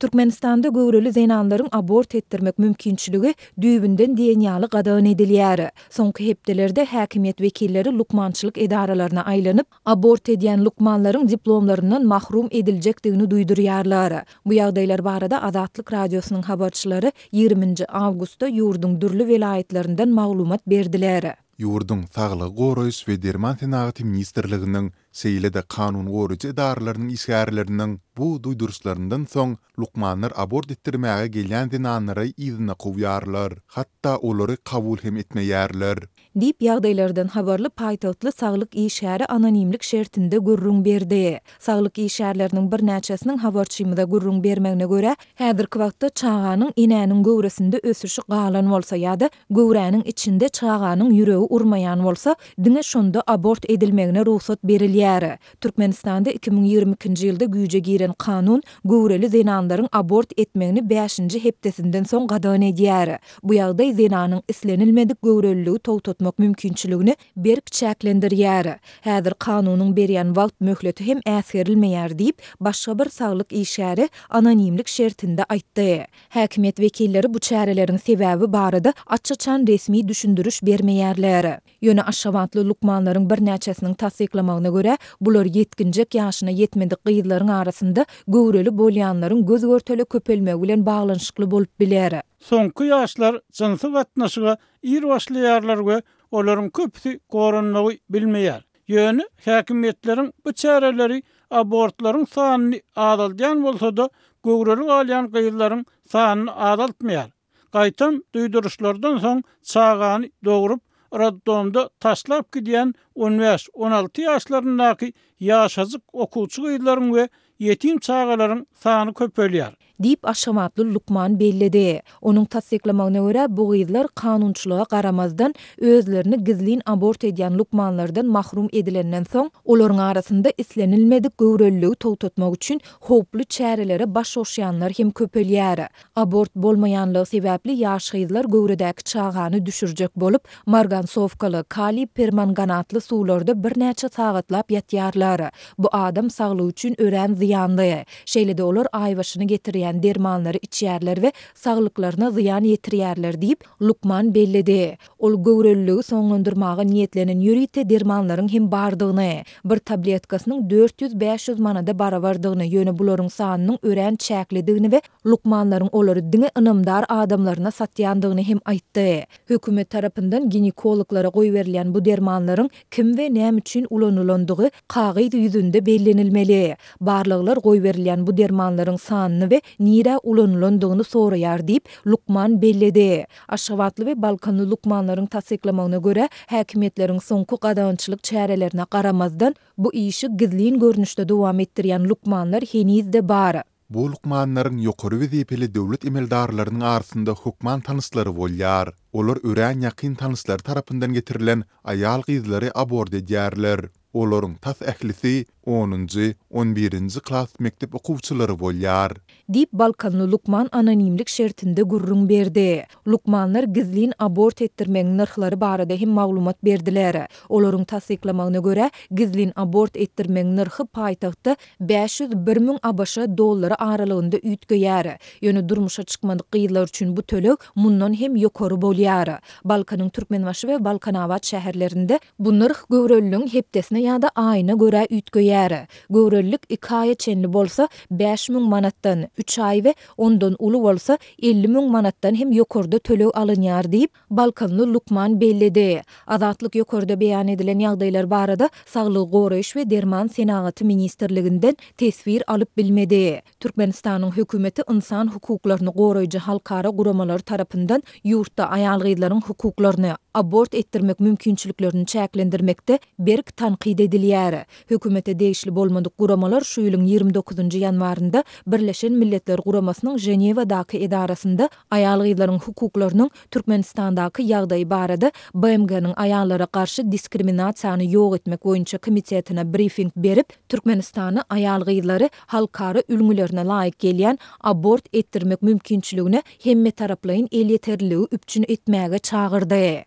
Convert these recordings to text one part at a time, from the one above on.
Türkmenistanda göwreli zenanlaryň abort etdirmek mümkinçiligi düýbünden diýenýaly gadagyn edilýär. Soňky hepdelerde häkimiýet wekilleri lukmançylyk edaralaryna aýlanyp, abort edýän lukmanlaryň diplomlaryndan mahrum ediljekdigini duýdurýarlar. Bu ýagdaýlar barada Azatlyk radiosynyň habarçylary 20 awgustda ýurduň dürli welaýetlerinden maglumat berdiler. Yurdun Saglyk Goraýyş we Derman Senaty ministrliginiň seýlede kanun goraýjy edaralarynyň işgärleriniň bu duýduruşlaryndan soň lukmanlar abort etdirmäge gelýän zenanlary izine goýýarlar, hatda olary kabul hem etmeýärler. Dip ýagdaýlardan habarly paýtagtly saglyk işäri anonimlik şertinde gurrun berdi. Saglyk işärleriniň bir näçesiniň habarçymyda gurrun bermegine görä, häzirki wagtda çağanyň inäniň göwresinde ösüşi galan bolsa ýa-da göwräniň içinde çağanyň ýüregi urmayan bolsa, diňe şonda abort edilmegine ruhsat berilýär. Türkmenistanda 2022-nji ýylda güýje giren kanun göwreli zenanlaryň abort etmegini 5-nji hepdesinden soň gadagyn edýär. Bu ýagdaý zenanyň islenilmedik göwreliligi togtatmak mümkinçiligini berk çäklendirýär. Häzir kanunyň berýän wagt möhleti hem äsgerilmeýär diýip başga bir saglyk işäri anonimlik şertinde aýtdy. Häkimiýet wekilleri bu çäreleriň sebäbi barada açyçan resmi düşündürüş bermeýärler. Ýöne aşawatly lukmanlaryň bir näçesiniň tasdiklamagyna görä, bular yetkinjek ýaşyna yetmedik gyýylaryň arasynda göwreli bolýanlaryň göz görtele köpelmegi bilen baglanyşykly bolup biler. Soňky ýaşlar jinsy gatnaşyga ir başlaýarlar we olaryň köpüsi goranmagy bilmeýär. Ýöne häkimiýetleriň bu çäreleri abortlaryň sanyny azaltýan bolsa-da göwreli alýan gyýylaryň sanyny azaltmaýar. Gaýtam duýduruşlardan soň çağany dogrup raddomda taşlap gidýän 15-16 ýaşlaryndaky ýaşazyk okuwçy gyýylaryň we yetim çağalaryň sany köpelýär. Dip aşamatly Lukman bellidi. Onuň tasdiklamagyna görä bu gyýylar kanunçylyga garamazdan özlerini gizlin abort edýän lukmanlardan mahrum edilenden soň olaryň arasynda islenilmedik göwrelligi togtatmak üçin hoply çärelere baş oşýanlar hem köpelýär. Abort bolmaýanlygy sebäpli ýaş gyýylar göwredäki çağany düşürjek bolup, margansowkaly, kali permanganatly suwlarda bir näçe sagatlap ýatýarlar. Bu adam saglygy üçin ören ziýanly. Şeýlede olar aýbaşyny getirýän dermanlary içýärler we saglyklaryna ziýan ýetirýärler diýip Lukman bellidi. Ol göwrelligi soňlandyrmagy niýetlenen ýürite dermanlaryň hem bardygyny, bir tabletkasynyň 400-500 manada barabardygyny, ýöne bularyň sanynyň ören çäkledigini we lukmanlaryň olary diňe ynamdar adamlaryna satýandygyny hem aýtdy. Hökümet tarapyndan ginekologlara goýberilýän bu dermanlaryň kim we näme üçin ulanylandygy kagaýdy ýüzünde bellenilmeli. Barlyklar goýberilýän bu dermanlaryň sanyny we nire ulanylandygyny soraýar diýip Lukman bellidi. Aşawatly we Balkanly lukmanlaryň tasdiklamagyna görä, häkimiýetleriň soňky gadagynçylyk çärelerine garamazdan bu işi gizlin görnüşde dowam etdirýän lukmanlar henizde bar. Bu lukmanlaryň ýokary wezipeli döwlet emeldarlarynyň arasynda hukman tanyslary bolýar. Olar ören ýakyn tanyslar tarapyndan getirilen aýal gyzlary abort edýärler. Olaryň tas ählisi 10-njy, 11-nji klass mektep okuwçylary bolýar. Dip Balkanly Lukman anonimlik şertinde gurrun berdi. Lukmanlar gizlin abort etdirmegiň narhlary barada hem maglumat berdiler. Olaryň tasdiklamagyna görä, gizlin abort etdirmegiň narhy paýtagtda 500-1000 ABŞ dollary aralygynda üýtgeýär. Ýöne durmuşa çykmadyk gyýylar üçin bu tölek mundan hem ýokary bolýar. Balkanyň Türkmenbaşy we Balkanawat şäherlerinde bu narh göwreliligiň hepdesine ýa-da aýyna görä üýtgeýär. Göwrelilik 2 aýa çenli bolsa 5000 manatdan, 3 ay we ondan uly bolsa 50.000 manatdan hem ýokarda tölek alınýar diýip Balkanly Lukman bellidi. Azatlyk ýokarda beýan edilen ýagdaýlar barada Saglyk Goraýyş we Derman Senaty ministrliginden tesbir alyp bilmedi. Türkmenistanyň hökümeti insan hukuklaryny goraýjy halkara guramalar tarapyndan ýurtda aýal gyzlaryň hukuklaryny abort etdirmek mümkinçiliklerini çäklendirmekde berk tanqid edilýär. Hökümete değişli bolmadyk guramalar şu ýylyň 29-njy ýanwarynda Birleşen Milletler Guramasynyň Jenewadaky edarasynda aýal gyzlaryň hukuklarynyň Türkmenistandaky ýagdaý barada BMG-niň aýallara garşy diskriminasiýany ýok etmek boýunça komitetine briefing berip, Türkmenistany aýal gyzlary halkara ülgülerine laýyk gelýän abort etdirmek mümkinçiligine hemme taraplaryň el ýeterligi üpçün etmäge çagyrdy.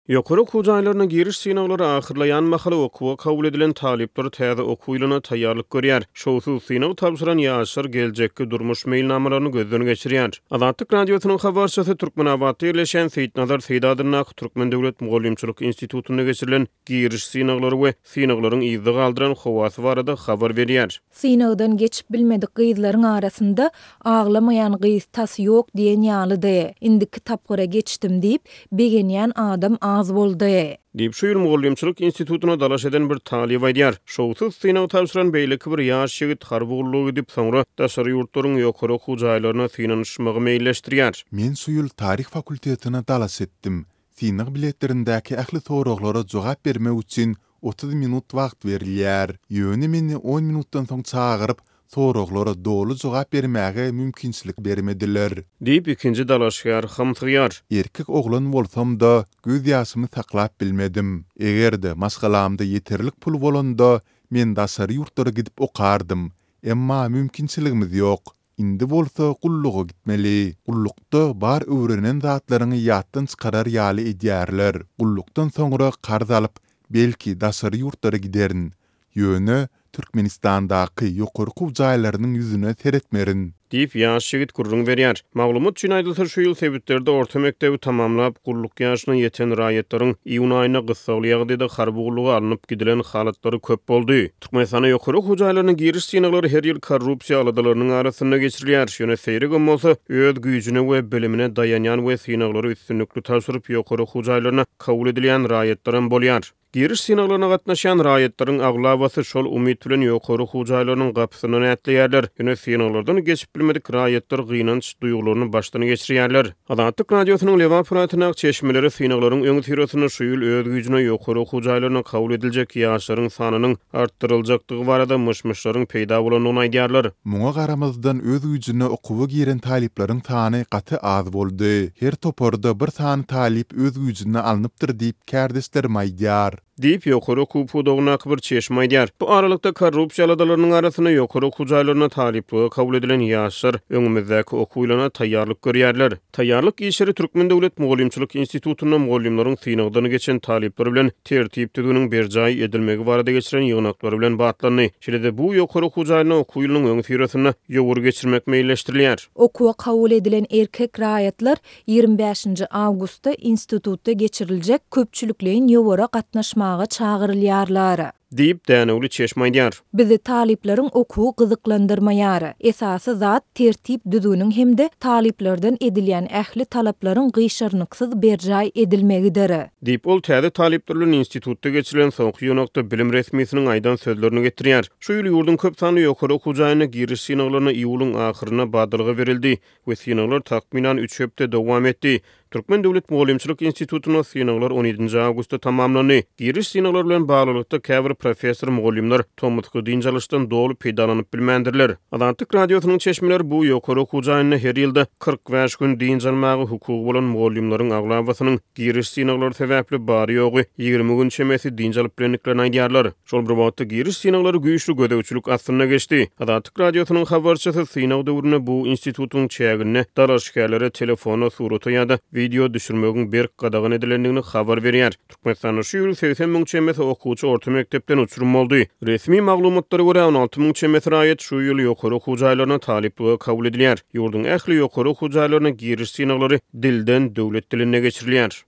Ýokary okuw jaýlaryna giriş synaglary ahyrlayan mahala okuwa kabul edilen talipler täze okuw ýylyna taýýarlyk görýär. Şowsuz synag tapşyran ýaşlar geljekki durmuş meýilnamalaryny gözden geçirýär. Azatlyk radiosynyň habarçysy Türkmenabadda ýerleşen Seýitnazar Seýdadyrnak Türkmen Döwlet Mugallimçilik Institututyna geçirilen giriş synaglary we synaglaryň ýyzy galdyran howasy barada habar berýär. Synagdan geçip bilmedik gyzlaryň arasynda aglamayan gyz tas ýok diýen ýalydy. Indiki tapgyra geçdim diýip begenýän adam az boldy. Diýip şu ýyl Mugallimçilik Institututyna dalaş eden bir talib aýdýar. Şowsuz synag tapşyran beýleki bir ýaş ýigit harbugullyk edip soňra daşary ýurtlaryň ýokary okuw jaýlaryna synanyşmagy meýilleşdirýär. Men şu ýyl Taryh fakultetine dalaş etdim. Synag biletlerindäki ähli soraglara jogap bermek üçin 30 minut wagt berilýär. Ýöne meni 10 minutdan soň çagyryp soraglara dolu jogap bermäge mümkinçilik bermediler. Diýip ikinji dalaşýar hamtygyar. Erkek oglan bolsam da göz ýaşymy saklap bilmedim. Egerde maskalamda yeterlik pul bolanda men daşary ýurtlara gidip okardym. Emma mümkinçiligimiz ýok. Indi bolsa gulluga gitmeli. Gullukda bar öwrenen zatlaryny ýatdan çykarar ýaly edýärler. Gullukdan soňra garz alyp belki daşary ýurtlara giderin. Ýöne Türkmenistandaky ýokary okuw jaýlarynyň ýüzüne seretmerin. Diýip ýaş ýigit gurrun berýär. Maglumat üçin aýdylsa şu ýyl sebitleri orta mektebi tamamlap gulluk ýaşyna ýeten raýatlaryň iýun aýyna gysgaly ýagdaýda harbugullyga alınıp gidilen halatlary köp boldy. Türkmenistana ýokary okuw jaýlaryna giriş synaglary her ýyl korrupsiýa aladalynyň arasynda geçirilýär. Şöne seýregem bolsa öz güýjüne we bilimine daýanýan we synaglary üstünlükli tapşyryp ýokary okuw jaýlaryna kabul edilýän raýatlaryň bolýar. Giriş synaglaryna gatnaşan raýatlaryň aglabasy şol umyt bilen ýokary okuw jaýlarynyň gapysyny nätleýärler. Ýöne synaglardan geçip bilmedik raýatlar gynanç duýgularyny başdan geçirýärler. Azatlyk radiosynyň Lewan Puratynak çeşmeleri synaglaryň öňü tirosuna şu ýyl öz güýjüne ýokary okuw jaýlaryna kabul ediljek ýaşlaryň sanynyň artdyryljakdygy barada myşmyşlaryň peýda bolanyny aýdýarlar. Muňa garamazdan öz güýjüne okuwa giren taliplaryň sany gaty az boldy. Her toporda bir sany talip öz güýjüne alnypdyr diýip kärdeslerim aýdýar. Diýip ýokary okuw pudogyna bir çeşme aýdýar. Bu aralykda korrupsiýa aladalynyň arasyna ýokary okuw jaýlaryna talipligi kabul edilen ýaşlar öňümizdäki okuwlaryna taýýarlyk görýärler. Taýýarlyk işleri Türkmen Döwlet Mugallimçilik Institututyna mugallimlaryň synagdan geçen talipler bilen tertip düzgünüň berjaý edilmegi barada geçiren ýygnaklary bilen batlandy. Şeýle bu ýokary okuw jaýlaryna okuwlaryň öňü tirosuna ýowur geçirmek meýilleşdirilýär. Okuwa kabul edilen erkek raýatlar 25 awgustda institutda geçiriljek köpçülikliň ýowara gatnaşmagy çağırylýarlar. Diýip dänewli çeşme aýdýar. Bizi talipleriň okuw gyzyklandyrmaýar. Esasy zat tertip düzgünüň hemde taliplerden edilýän ähli talaplaryň gyşarnyksız berjaý edilmegidir. Diýip ol täze taliplerden institutda geçirilen soňky ýonakda bilim resmiýetiniň aýdan sözlerini getirýär. Şu ýyl ýurdun köp sany ýokary okuw jaýyna giriş synaglaryna iýulyň ahyryna badylgy berildi we synaglar takminan 3 hepde dowam etdi. Türkmen Döwlet Mugallimçilik Institututyna synaglar 17 awgustda tamamlandy. Giriş synaglar bilen baglykda käbir professor mugallimler tomutky diňjalykdan dolu peýdalanyp bilmendirler. Azatlyk radiosynyň çeşmeleri bu ýokary okuw jaýyna her ýylda 45 gün diňjalmagy hukugy bolan mugallimlaryň aglabasynyň giriş synaglary sebäpli bary ýogy 20 gün çemesi diňjalyp bilenliklerini aýdýarlar. Şol bir wagtda giriş synaglary güýçlü gödäwçilik astyna geçdi. Azatlyk radiosynyň habarçysy synag döwrüne bu institututyň çägine dalaşgärlere telefona suraty ýa-da video düşürmegin berk gadagyn edilendigini habar berýär. Türkmenistanda şu ýyl 80 000 çemesi okuwçy orta mekdepden uçurum boldy. Resmi maglumatlara görä 16 000 çemesi raýat şu ýyl ýokary okuw jaýlaryna talipligi kabul edilýär. Ýurdun ähli ýokary okuw jaýlaryna giriş synaglary dilden döwlet diline geçirilýär.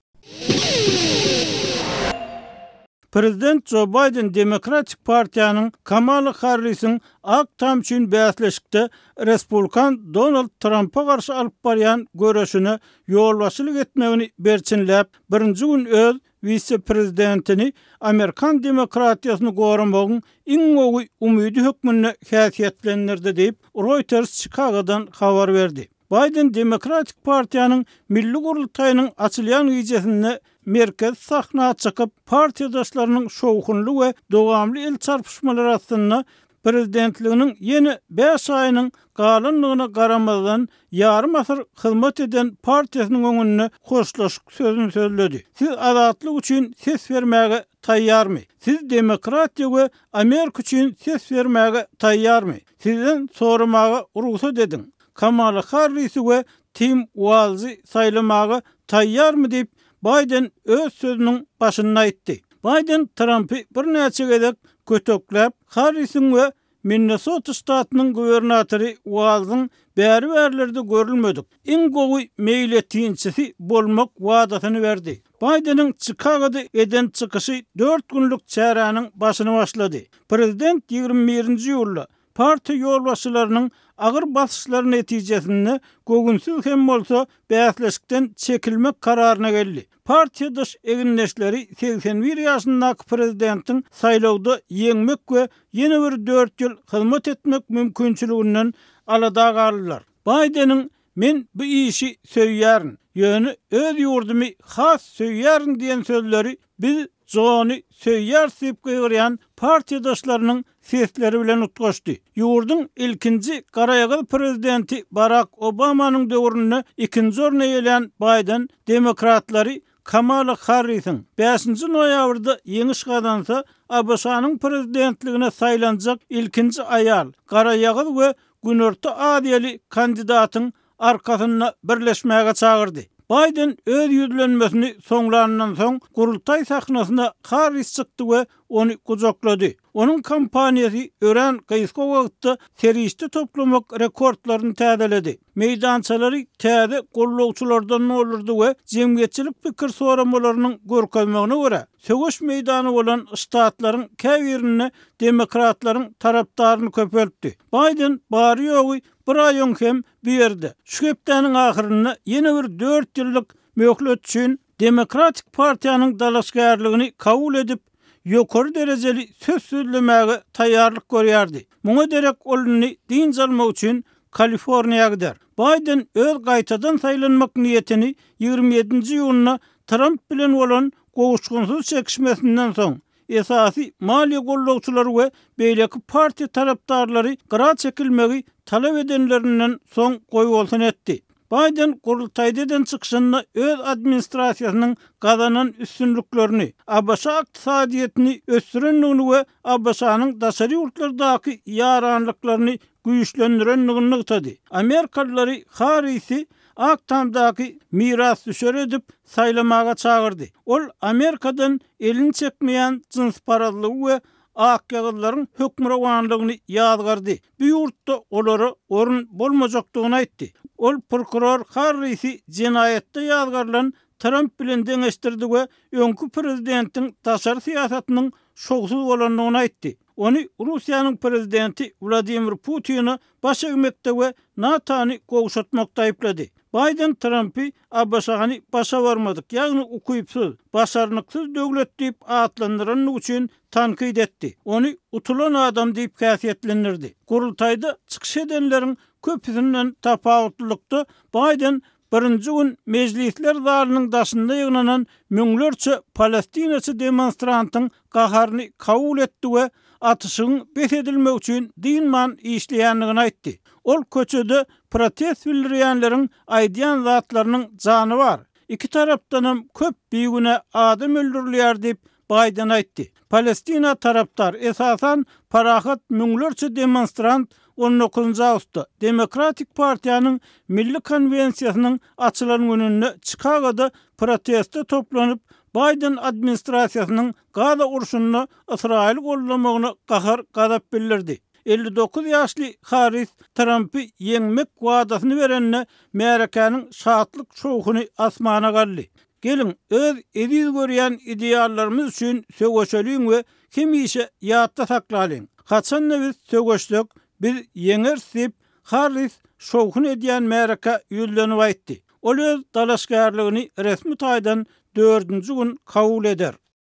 Prezident Joe Biden Demokratik Partiýanyň Kamala Harris'in ak tamçyn bäsleşikde Respublikan Donald Trump'a garşy alyp barýan görüşüne ýolbaşçylyk etmegini berçinläp, birinji gün öz vice-prezidentini Amerikan demokratiýasyny goramogyň iň gowy umydy hökmüne häsiýetlendirdi diýip Reuters Chicago'dan habar berdi. Biden Demokratik Partiýanyň Milli Gurultaýynyň açylýan gecesinde merkez sahna çykyp partiýadaşlarynyň şowkunly we dowamly el çarpışmalary arasynda prezidentliginiň ýeni 5 aýynyň galanlygyna garamazdan ýarym asyr hyzmat eden partiýasynyň öňünde hoşlaşyk sözüni söyledi. Siz azatlyk üçin ses bermäge taýýarmy? Siz demokratiýa we Amerika üçin ses bermäge taýýarmy? Sizden soramaga ruhsat edin. Kamala Harris we Tim Walz'i saylamaga taýýarmy diýip Biden öz sözünün başında aytdy. Biden Trump'y bir näçe gezek kötöklep, Harris'in we Minnesota ştatynyň gubernatory Walz'ın bäri-bärilerde görülmedik iň gowy meýletinçisi bolmak wadatyny berdi. Biden'in Chicago'da eden çykyşy 4 günlük çäranyň başyny başlady. Prezident 21-nji ýylda partiýa ýolbaşçylarynyň agyr basyşlarynyň netijesinde gögünsiz hem bolsa bäsleşikden çekilmek kararyna geldi. Partiýa dış eginleşleri 81 ýaşyndaky prezidentin saýlawda ýeňmek we ýene bir 4 ýyl hyzmat etmek mümkinçiliginden alada galdylar. Biden'in "Men bu işi söýýärin, ýöne öz ýurdumy has söýýärin" diýen sözleri biz Johnny söýýär diýip goýarýan partiýadaşlarynyň sesleri bilen utgaşdy. Ýurdun ilkinji garaýagyl prezidenti Barack Obamanyň döwründe ikinji orna ýelen Biden demokratlary Kamala Harris'in 5-nji noýabrda ýeňiş gazansa ABŞ-nyň prezidentligine saýlanjak ilkinji aýal, garaýagyl we günorta adiýeli kandidatyň arkasyna birleşmäge çagyrdy. Biden öz ýüzlenmesini soňlanyndan soň gurultay sahnasyna Harris çykdy we onu kucaklady. Onun kampaniýasy ören gyýyska wagtda serişde toplamak rekordlaryny täzeledi. Meýdançalary täze gollawçylardan olurdy we jemgyýetçilik pikir soramalarynyň görkezmegine görä sögüş meýdany bolan ştatlaryň käbirini demokratlaryň tarapdaryny köpeltdi. Biden bary ýogy bir aýyň hem berdi. Şu hepdeniň ahyryna ýene bir 4 ýyllyk möhlet üçin Demokratik Partiýanyň dalaşgärligini kabul edip ýokary derejeli söz sözlemäge taýýarlyk görýärdi. Muňa derek oluny diň almak üçin Kaliforniýaga gider. Biden öz gaýtadan saýlanmak niýetini 27-nji ýylyna Trump bilen bolan gowuşgunsyz çekişmesinden soň esasy maliýe gollawçylary we beýleki partiýa tarapdarlary gara çekilmegi talap edenlerinden soň goýulsun etdi. Biden gurultaýda eden çykyşynda öz administrasiýasynyň gazanan üstünlüklerini, ABŞ iqtisadiýetini ösürenligini we ABŞ-nyň daşary ýurtlardaky ýaranlyklaryny güýçlendirenligini ýytdy. Amerikalylary Harris'i aktamdaky miras düşer edip saýlamaga çagyrdy. Ol Amerikadan elini çekmeýän jins paralygy we akýagylaryň hökmrawanlygyny ýazgardy. Bu ýurtda olara orun bolmajakdygyny aýtdy. Ol prokuror Harris'i jinayetde ýazgarlan Trump bilen deňeşdirdi we öňkü prezidentiň taşary siýasatynyň şogusuz bolanlygyny aýtdy. Onu Russiýanyň prezidenti Vladimir Putin'i baş egmekde we NATO'ny gowşatmakda aýplady. Biden Trump'y ABŞ-ny başa barmadyk, ýagny ukypsyz, başarnyksız döwlet diýip atlandyranlygy üçin tankyd etdi. Onu utulan adam diýip käsiýetlendirdi. Gurultaýda çykyş edenleriň köpüsinden tapawutlykda Biden birinji gün mejlisler zalynyň daşynda ýygnanan müňlerçe Palestinaçy demonstrantyň gaharyny kabul etdi we atyşyň besedilmek üçin dinman işleýänligini aýtdy. Ol köçede protest bildirýänleriň aýdýan zatlarynyň jany bar. İki tarapdan hem köp biýgüne adam öldürilýär diýip Biden aýtdy. Palestina taraptar esasan parahat müňlerçe demonstrant 19 Ağustosda Demokratik Partiýanyň Milli Konvensiýasynyň açylan gününde Chicago'da protestde toplanyp Biden administrasiýasynyň Gaza urşunyna Israil gollamagyna gahar gadap bildirdi. 59 ýaşly Harris Trump'y ýeňmek wadasyny berenne Merikanyň şatlyk şowhuny asmana galdy. Gelin öz ediz görýän ideallarymyz üçin söwüşeliň we hemişe ýatda saklalyň. Haçan biz söwüşdik, biz ýeňer diýip Harris şowhun edýän Merika ýüzlenip aýtdy. Ol öz dalaşgärligini resmi taýdan 4-nji gün kabul eder.